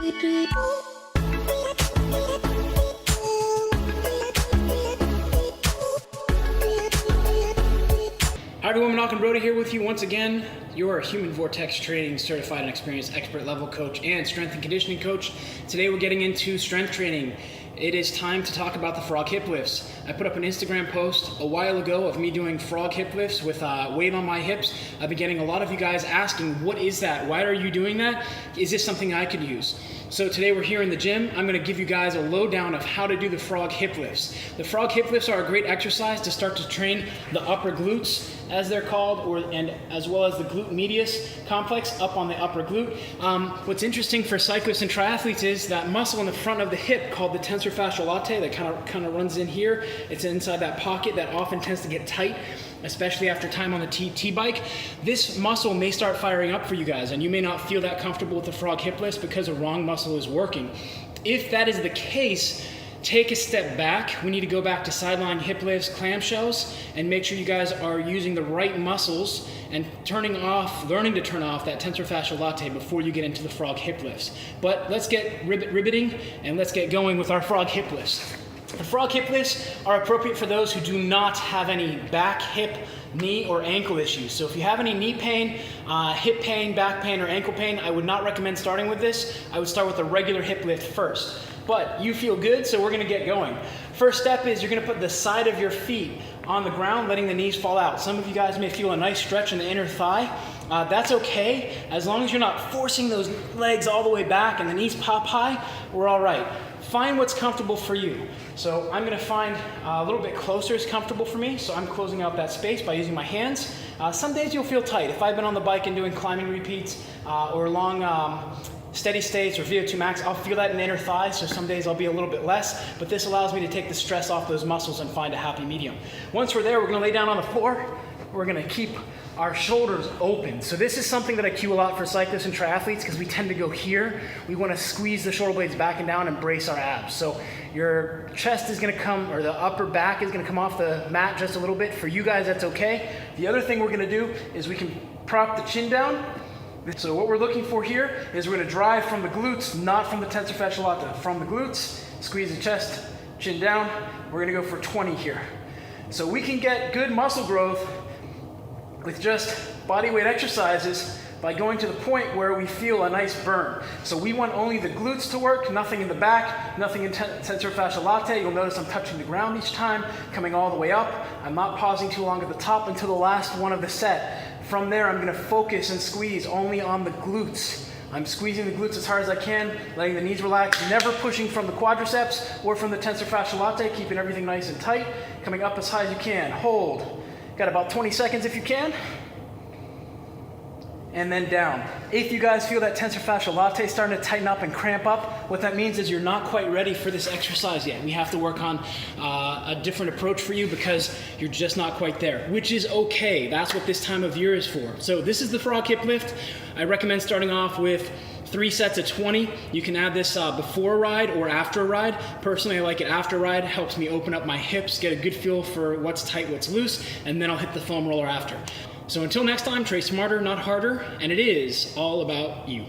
Hi everyone, Brodie here with you once again, your human Vortex training certified and experienced expert level coach and strength and conditioning coach. Today we're getting into strength training. It is time to talk about the frog hip lifts. I put up an Instagram post a while ago of me doing frog hip lifts with weight on my hips. I've been getting a lot of you guys asking, what is that? Why are you doing that? Is this something I could use? So today we're here in the gym. I'm gonna give you guys a lowdown of how to do the frog hip lifts. The frog hip lifts are a great exercise to start to train the upper glutes, as they're called, and as well as the glute medius complex up on the upper glute. What's interesting for cyclists and triathletes is that muscle in the front of the hip called the tensor fasciae latae that kind of runs in here. It's inside that pocket that often tends to get tight, especially after time on the T-bike. This muscle may start firing up for you guys, and you may not feel that comfortable with the frog hip lifts because the wrong muscle is working. If that is the case, take a step back. We need to go back to sideline hip lifts, clamshells, and make sure you guys are using the right muscles and learning to turn off that tensor fasciae latae before you get into the frog hip lifts. But let's get riveting and let's get going with our frog hip lifts. The frog hip lifts are appropriate for those who do not have any back, hip, knee, or ankle issues. So if you have any knee pain, hip pain, back pain, or ankle pain, I would not recommend starting with this. I would start with a regular hip lift first. But you feel good, so we're gonna get going. First step is you're gonna put the side of your feet on the ground, letting the knees fall out. Some of you guys may feel a nice stretch in the inner thigh. That's okay, as long as you're not forcing those legs all the way back and the knees pop high, we're all right. Find what's comfortable for you. So I'm gonna find a little bit closer is comfortable for me, so I'm closing out that space by using my hands. Some days you'll feel tight. If I've been on the bike and doing climbing repeats or long steady states or VO2 max, I'll feel that in the inner thighs, so some days I'll be a little bit less, but this allows me to take the stress off those muscles and find a happy medium. Once we're there, we're gonna lay down on the floor. We're gonna keep our shoulders open. So this is something that I cue a lot for cyclists and triathletes because we tend to go here. We wanna squeeze the shoulder blades back and down and brace our abs. So your chest is gonna come, or the upper back is gonna come off the mat just a little bit. For you guys, that's okay. The other thing we're gonna do is we can prop the chin down. So what we're looking for here is we're gonna drive from the glutes, not from the tensor fasciae latae. From the glutes, squeeze the chest, chin down. We're gonna go for 20 here. So we can get good muscle growth with just body weight exercises by going to the point where we feel a nice burn. So we want only the glutes to work, nothing in the back, nothing in tensor fasciae latae. You'll notice I'm touching the ground each time, coming all the way up. I'm not pausing too long at the top until the last one of the set. From there, I'm gonna focus and squeeze only on the glutes. I'm squeezing the glutes as hard as I can, letting the knees relax, never pushing from the quadriceps or from the tensor fasciae latae, keeping everything nice and tight, coming up as high as you can. Hold. Got about 20 seconds if you can. And then down. If you guys feel that tensor fasciae latae starting to tighten up and cramp up, what that means is you're not quite ready for this exercise yet. We have to work on a different approach for you because you're just not quite there, which is okay. That's what this time of year is for. So this is the frog hip lift. I recommend starting off with 3 sets of 20. You can add this before a ride or after a ride. Personally, I like it after a ride. It helps me open up my hips, get a good feel for what's tight, what's loose, and then I'll hit the foam roller after. So until next time, train smarter, not harder, and it is all about you.